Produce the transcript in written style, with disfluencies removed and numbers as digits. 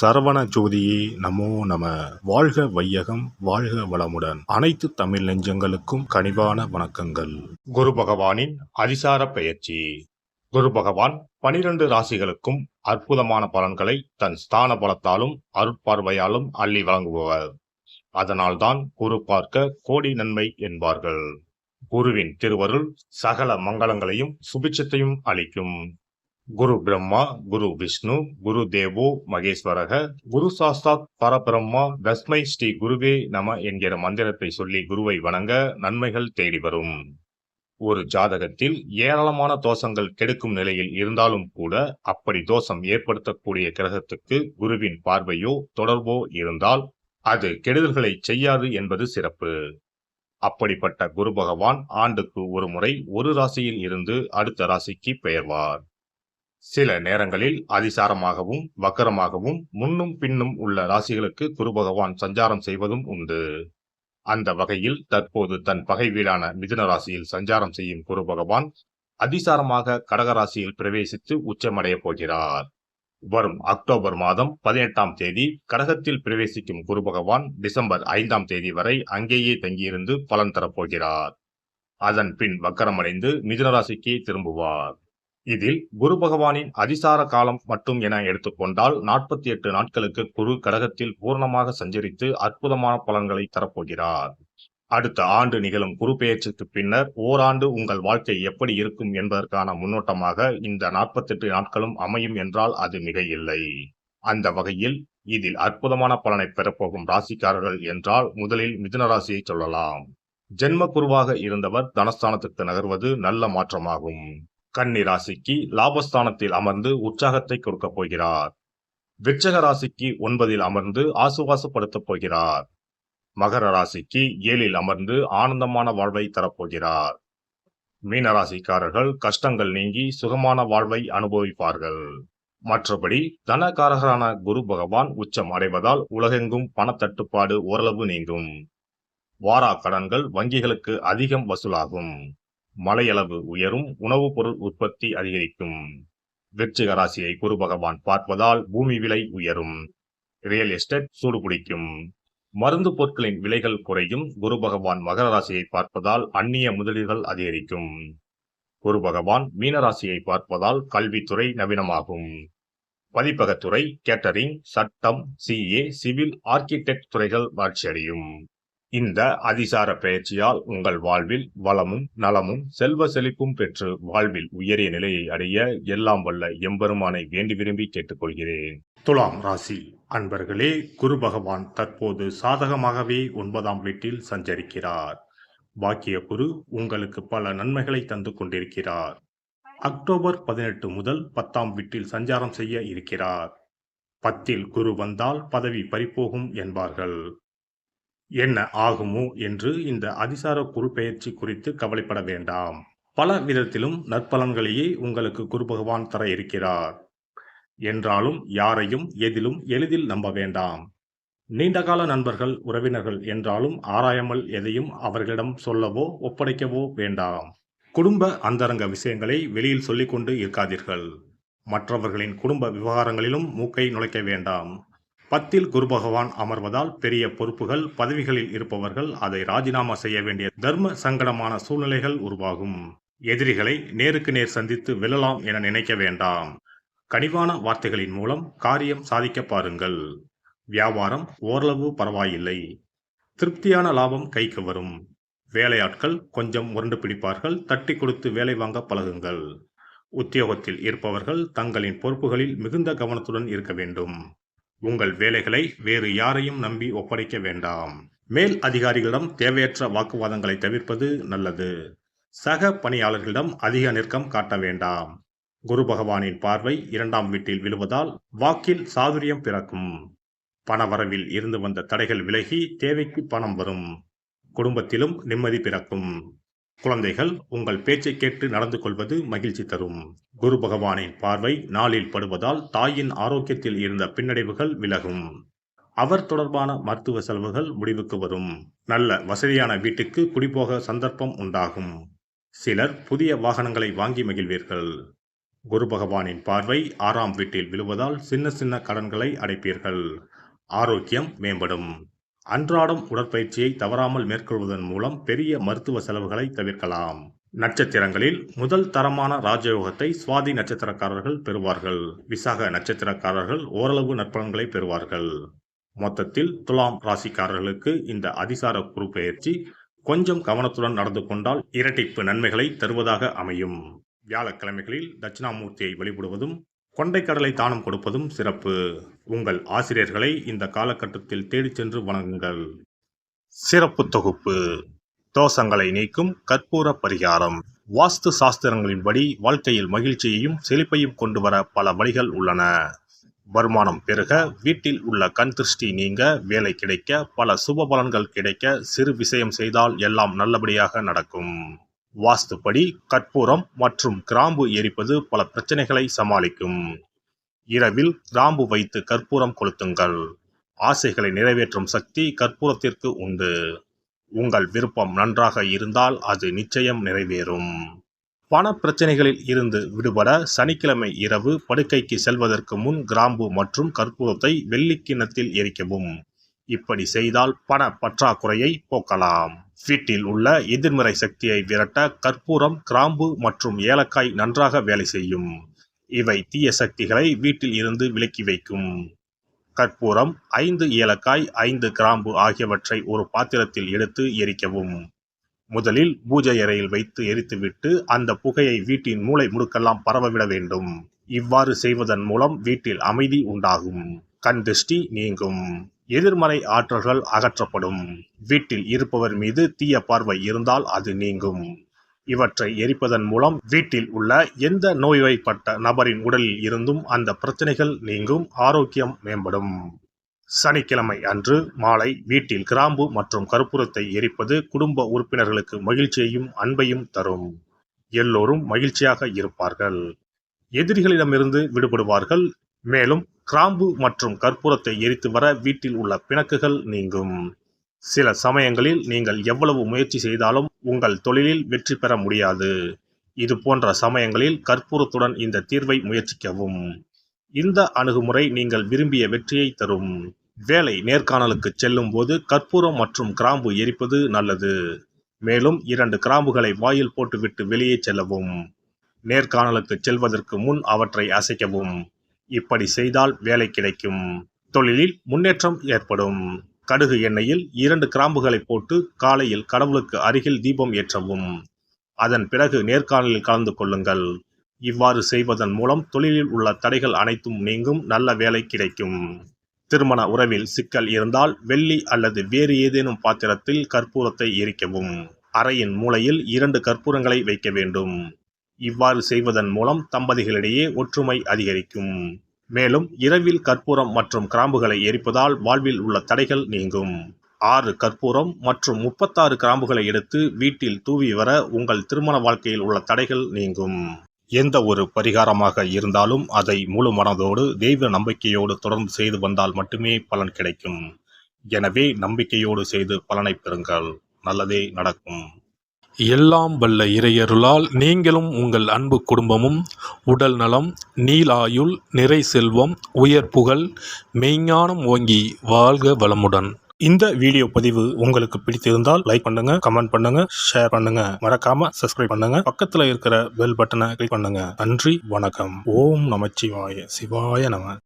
சரவண ஜோதியே நமோ நம. வாழ்க வையகம், வாழ்க வளமுடன். அனைத்து தமிழ் நெஞ்சங்களுக்கும் கனிவான வணக்கங்கள். குரு பகவானின் அதிசார பெயர்ச்சி. குரு பகவான் 12 ராசிகளுக்கும் அற்புதமான பலன்களை தன் ஸ்தான பலத்தாலும் அருட்பார்வையாலும் அள்ளி வழங்குபவர். அதனால்தான் குரு பார்க்க கோடி நன்மை என்பார்கள். குருவின் திருவருள் சகல மங்களங்களையும் சுபிட்சத்தையும் அளிக்கும். குரு பிரம்மா, குரு விஷ்ணு, குரு தேவோ மகேஸ்வரக, குரு சாஸ்தாத் பரபிரம்மா, தஸ்மை ஸ்ரீ குருவே நம என்கிற மந்திரத்தை சொல்லி குருவை வணங்க நன்மைகள் தேடி வரும். ஒரு ஜாதகத்தில் ஏராளமான தோஷங்கள் கெடுக்கும் நிலையில் இருந்தாலும் கூட அப்படி தோஷம் ஏற்படுத்தக்கூடிய கிரகத்துக்கு குருவின் பார்வையோ தொடர்போ இருந்தால் அது கெடுதல்களை செய்யாது என்பது சிறப்பு. அப்படிப்பட்ட குரு பகவான் ஆண்டுக்கு ஒரு முறை ஒரு ராசியில் இருந்து அடுத்த ராசிக்கு பெயர்வார். சில நேரங்களில் அதிசாரமாகவும் வக்கரமாகவும் முன்னும் பின்னும் உள்ள ராசிகளுக்கு குரு பகவான் சஞ்சாரம் செய்வதும் உண்டு. அந்த வகையில் தற்போது தன் பகை வீடான மிதுன ராசியில் சஞ்சாரம் செய்யும் குரு பகவான் அதிசாரமாக கடகராசியில் பிரவேசித்து உச்சமடைய போகிறார். வரும் அக்டோபர் மாதம் 18ஆம் தேதி கடகத்தில் பிரவேசிக்கும் குரு பகவான் டிசம்பர் 5ஆம் தேதி வரை அங்கேயே தங்கியிருந்து பலன் தரப்போகிறார். அதன் பின் வக்கரமடைந்து மிதுன ராசிக்கு திரும்புவார். இதில் குரு பகவானின் அதிசார காலம் மட்டும் என எடுத்துக்கொண்டால் 48 நாட்களுக்கு குரு கடகத்தில் பூர்ணமாக சஞ்சரித்து அற்புதமான பலன்களை தரப்போகிறார். அடுத்த ஆண்டு நிகழும் குரு பெயர்ச்சிக்கு பின்னர் ஓராண்டு உங்கள் வாழ்க்கை எப்படி இருக்கும் என்பதற்கான முன்னோட்டமாக இந்த 48 நாட்களும் அமையும் என்றால் அது மிக இல்லை. அந்த வகையில் இதில் அற்புதமான பலனை பெறப்போகும் ராசிக்காரர்கள் என்றால் முதலில் மிதுன ராசியை சொல்லலாம். ஜென்ம குருவாக இருந்தவர் தனஸ்தானத்துக்கு நகர்வது நல்ல மாற்றமாகும். கன்னி ராசிக்கு லாபஸ்தானத்தில் அமர்ந்து உற்சாகத்தை கொடுக்க போகிறார். விருச்சக ராசிக்கு 9இல் அமர்ந்து ஆசுவாசப்படுத்தப் போகிறார். மகர ராசிக்கு 7இல் அமர்ந்து ஆனந்தமான வாழ்வை தரப்போகிறார். மீனராசிக்காரர்கள் கஷ்டங்கள் நீங்கி சுகமான வாழ்வை அனுபவிப்பார்கள். மற்றபடி தனகாரகரான குரு பகவான் உச்சம் அடைவதால் உலகெங்கும் பணத்தட்டுப்பாடு ஓரளவு நீங்கும். வாரா கடன்கள் வங்கிகளுக்கு அதிகம் வசூலாகும். மழையளவு உயரும். உணவுப் பொருள் உற்பத்தி அதிகரிக்கும். விருச்சிக ராசியை குரு பகவான் பார்ப்பதால் பூமி விலை உயரும். ரியல் எஸ்டேட் சூடுபிடிக்கும். மருந்து பொருட்களின் விலைகள் குறையும். குரு பகவான் மகர ராசியை பார்ப்பதால் அந்நிய முதலீடுகள் அதிகரிக்கும். குரு பகவான் மீனராசியை பார்ப்பதால் கல்வித்துறை நவீனமாகும். பதிப்பகத்துறை, கேட்டரிங், சட்டம், சிஏ, சிவில், ஆர்கிடெக்ட் துறைகள் வளர்ச்சியடையும். இந்த அதிசார பெயர்ச்சியால் உங்கள் வாழ்வில் வளமும் நலமும் செல்வ செழிப்பும் பெற்று வாழ்வில் உயரிய நிலையை அடைய எல்லாம் வல்ல எம்பெருமானை வேண்டி விரும்பி கேட்டுக்கொள்கிறேன். துலாம் ராசி அன்பர்களே, குரு பகவான் தற்போது சாதகமாகவே 9ஆம் வீட்டில் சஞ்சரிக்கிறார். பாக்கிய குரு உங்களுக்கு பல நன்மைகளை தந்து கொண்டிருக்கிறார். அக்டோபர் 18 முதல் 10ஆம் வீட்டில் சஞ்சாரம் செய்ய இருக்கிறார். 10இல் குரு வந்தால் பதவி பறிபோகும் என்பார்கள். என்ன ஆகுமோ என்று இந்த அதிசார குரு பெயர்ச்சி குறித்து கவலைப்பட வேண்டாம். பல விதத்திலும் நற்பலன்களையே உங்களுக்கு குரு பகவான் தர இருக்கிறார். என்றாலும் யாரையும் எதிலும் எளிதில் நம்ப வேண்டாம். நீண்டகால நண்பர்கள், உறவினர்கள் என்றாலும் ஆராயாமல் எதையும் அவர்களிடம் சொல்லவோ ஒப்படைக்கவோ வேண்டாம். குடும்ப அந்தரங்க விஷயங்களை வெளியில் சொல்லிக்கொண்டு இருக்காதீர்கள். மற்றவர்களின் குடும்ப விவகாரங்களிலும் மூக்கை நுழைக்க வேண்டாம். 10இல் குரு பகவான் அமர்வதால் பெரிய பொறுப்புகள், பதவிகளில் இருப்பவர்கள் அதை ராஜினாமா செய்ய வேண்டிய தர்ம சங்கடமான சூழ்நிலைகள் உருவாகும். எதிரிகளை நேருக்கு நேர் சந்தித்து வெல்லலாம் என நினைக்க வேண்டாம். கனிவான வார்த்தைகளின் மூலம் காரியம் சாதிக்க பாருங்கள். வியாபாரம் ஓரளவு பரவாயில்லை. திருப்தியான லாபம் கைக்கு வரும். வேலையாட்கள் கொஞ்சம் முரண்டு பிடிப்பார்கள். தட்டி கொடுத்து வேலை வாங்க பழகுங்கள். உத்தியோகத்தில் இருப்பவர்கள் தங்களின் பொறுப்புகளில் மிகுந்த கவனத்துடன் இருக்க வேண்டும். உங்கள் வேலைகளை வேறு யாரையும் நம்பி ஒப்படைக்க வேண்டாம். மேல் அதிகாரிகளிடம் தேவையற்ற வாக்குவாதங்களை தவிர்ப்பது நல்லது. சக பணியாளர்களிடம் அதிக நெருக்கம் காட்ட வேண்டாம். குரு பகவானின் பார்வை 2ஆம் வீட்டில் விழுவதால் வாக்கில் சாதுரியம் பிறக்கும். பணவரவில் இருந்து வந்த தடைகள் விலகி தேவைக்கு பணம் வரும். குடும்பத்திலும் நிம்மதி பிறக்கும். குழந்தைகள் உங்கள் பேச்சை கேட்டு நடந்து கொள்வது மகிழ்ச்சி தரும். குரு பகவானின் பார்வை நாளில் படுவதால் தாயின் ஆரோக்கியத்தில் இருந்த பின்னடைவுகள் விலகும். அவர் தொடர்பான மருத்துவ செலவுகள் முடிவுக்கு வரும். நல்ல வசதியான வீட்டுக்கு குடிபோக சந்தர்ப்பம் உண்டாகும். சிலர் புதிய வாகனங்களை வாங்கி மகிழ்வீர்கள். குரு பகவானின் பார்வை 6ஆம் வீட்டில் விழுவதால் சின்ன சின்ன கடன்களை அடைப்பீர்கள். ஆரோக்கியம் மேம்படும். அன்றாடம் உடற்பயிற்சியை தவறாமல் மேற்கொள்வதன் மூலம் பெரிய மருத்துவ செலவுகளை தவிர்க்கலாம். நட்சத்திரங்களில் முதல் தரமான ராஜயோகத்தை சுவாதி நட்சத்திரக்காரர்கள் பெறுவார்கள். விசாக நட்சத்திரக்காரர்கள் ஓரளவு நற்பலன்களை பெறுவார்கள். மொத்தத்தில் துலாம் ராசிக்காரர்களுக்கு இந்த அதிசார குரு பெயர்ச்சி கொஞ்சம் கவனத்துடன் நடந்து கொண்டால் இரட்டிப்பு நன்மைகளை தருவதாக அமையும். வியாழக்கிழமைகளில் தட்சிணாமூர்த்தியை வழிபடுவதும் கொண்டைக்கடலை தானம் கொடுப்பதும் சிறப்பு. உங்கள் ஆசிரியர்களை இந்த காலகட்டத்தில் தேடிச் சென்று வணங்குங்கள். சிறப்பு தொகுப்பு: தோஷங்களை நீக்கும் கற்பூர பரிகாரம். வாஸ்து சாஸ்திரங்களின்படி வாழ்க்கையில் மகிழ்ச்சியையும் செழிப்பையும் கொண்டு வர பல வழிகள் உள்ளன. வருமானம் பெருக, வீட்டில் உள்ள கண் திருஷ்டி நீங்க, வேலை கிடைக்க, பல சுப பலன்கள் கிடைக்க, சிறு விஷயம் செய்தால் எல்லாம் நல்லபடியாக நடக்கும். வாஸ்துப்படி கற்பூரம் மற்றும் கிராம்பு எரிப்பது பல பிரச்சனைகளை சமாளிக்கும். இரவில் கிராம்பு வைத்து கற்பூரம் கொளுத்துங்கள். ஆசைகளை நிறைவேற்றும் சக்தி கற்பூரத்திற்கு உண்டு. உங்கள் விருப்பம் நன்றாக இருந்தால் அது நிச்சயம் நிறைவேறும். பண பிரச்சனைகளில் இருந்து விடுபட சனிக்கிழமை இரவு படுக்கைக்கு செல்வதற்கு முன் கிராம்பு மற்றும் கற்பூரத்தை வெள்ளி கிண்ணத்தில் எரிக்கவும். இப்படி செய்தால் பண பற்றாக்குறையை போக்கலாம். வீட்டில் உள்ள எதிர்மறை சக்தியை விரட்ட கற்பூரம், கிராம்பு மற்றும் ஏலக்காய் நன்றாக வேலை செய்யும். இவை தீய சக்திகளை வீட்டில் இருந்து விலக்கி வைக்கும். கற்பூரம், 5 ஏலக்காய், 5 கிராம்பு ஆகியவற்றை ஒரு பாத்திரத்தில் எடுத்து எரிக்கவும். முதலில் பூஜை அறையில் வைத்து எரித்துவிட்டு அந்த புகையை வீட்டின் மூலை முடுக்கெல்லாம் பரவவிட வேண்டும். இவ்வாறு செய்வதன் மூலம் வீட்டில் அமைதி உண்டாகும். கண் திருஷ்டி நீங்கும். எதிர்மறை ஆற்றல்கள் அகற்றப்படும். வீட்டில் இருப்பவர் மீது தீய பார்வை இருந்தால் அது நீங்கும். இவற்றை எரிப்பதன் மூலம் வீட்டில் உள்ள எந்த நோய்வாய்ப்பட்ட நபரின் உடலில் இருந்தும் அந்த பிரச்சனைகள் நீங்கும். ஆரோக்கியம் மேம்படும். சனிக்கிழமை அன்று மாலை வீட்டில் கிராம்பு மற்றும் கற்பூரத்தை எரிப்பது குடும்ப உறுப்பினர்களுக்கு மகிழ்ச்சியையும் அன்பையும் தரும். எல்லோரும் மகிழ்ச்சியாக இருப்பார்கள். எதிரிகளிடமிருந்து விடுபடுவார்கள். மேலும் கிராம்பு மற்றும் கற்பூரத்தை எரித்து வர வீட்டில் உள்ள பிணக்குகள் நீங்கும். சில சமயங்களில் நீங்கள் எவ்வளவு முயற்சி செய்தாலும் உங்கள் தொழிலில் வெற்றி பெற முடியாது. இது போன்ற சமயங்களில் கற்பூரத்துடன் இந்த தீர்வை முயற்சிக்கவும். இந்த அணுகுமுறை நீங்கள் விரும்பிய வெற்றியை தரும். வேலை நேர்காணலுக்கு செல்லும் போது கற்பூரம் மற்றும் கிராம்பு எரிப்பது நல்லது. மேலும் 2 கிராம்புகளை வாயில் போட்டுவிட்டு வெளியே செல்லவும். நேர்காணலுக்கு செல்வதற்கு முன் அவற்றை அசைக்கவும். இப்படி செய்தால் வேலை கிடைக்கும். தொழிலில் முன்னேற்றம் ஏற்படும். கடுகு எண்ணெயில் 2 கிராம்புகளை போட்டு காலையில் கடவுளுக்கு அருகில் தீபம் ஏற்றவும். அதன் பிறகு நேர்காணலில் கலந்து கொள்ளுங்கள். இவ்வாறு செய்வதன் மூலம் தொழிலில் உள்ள தடைகள் அனைத்தும் நீங்கும். நல்ல வேலை கிடைக்கும். திருமண உறவில் சிக்கல் இருந்தால் வெள்ளி அல்லது வேறு ஏதேனும் பாத்திரத்தில் கற்பூரத்தை எரிக்கவும். அறையின் மூலையில் 2 கற்பூரங்களை வைக்க வேண்டும். இவ்வாறு செய்வதன் மூலம் தம்பதிகளிடையே ஒற்றுமை அதிகரிக்கும். மேலும் இரவில் கற்பூரம் மற்றும் கிராம்புகளை எரிப்பதால் வாழ்வில் உள்ள தடைகள் நீங்கும். 6 கற்பூரம் மற்றும் 36 கிராம்புகளை எடுத்து வீட்டில் தூவி வர உங்கள் திருமண வாழ்க்கையில் உள்ள தடைகள் நீங்கும். எந்த ஒரு பரிகாரமாக இருந்தாலும் அதை முழு மனதோடு தெய்வ நம்பிக்கையோடு தொடர்ந்து செய்து வந்தால் மட்டுமே பலன் கிடைக்கும். எனவே நம்பிக்கையோடு செய்து பலனை பெறுங்கள். நல்லதே நடக்கும். எல்லாம் வல்ல இறையருளால் நீங்களும் உங்கள் அன்பு குடும்பமும் உடல் நலம், நீளாயுள், நிறை செல்வம், உயர் புகழ், மெய்ஞானம் ஓங்கி வாழ்க வளமுடன். இந்த வீடியோ பதிவு உங்களுக்கு பிடித்திருந்தால் லைக் பண்ணுங்க, கமெண்ட் பண்ணுங்க, ஷேர் பண்ணுங்க. மறக்காம சப்ஸ்கிரைப் பண்ணுங்க. பக்கத்துல இருக்கிற பெல் பட்டனை கிளிக் பண்ணுங்க. நன்றி, வணக்கம். ஓம் நமச்சிவாய. சிவாய நம.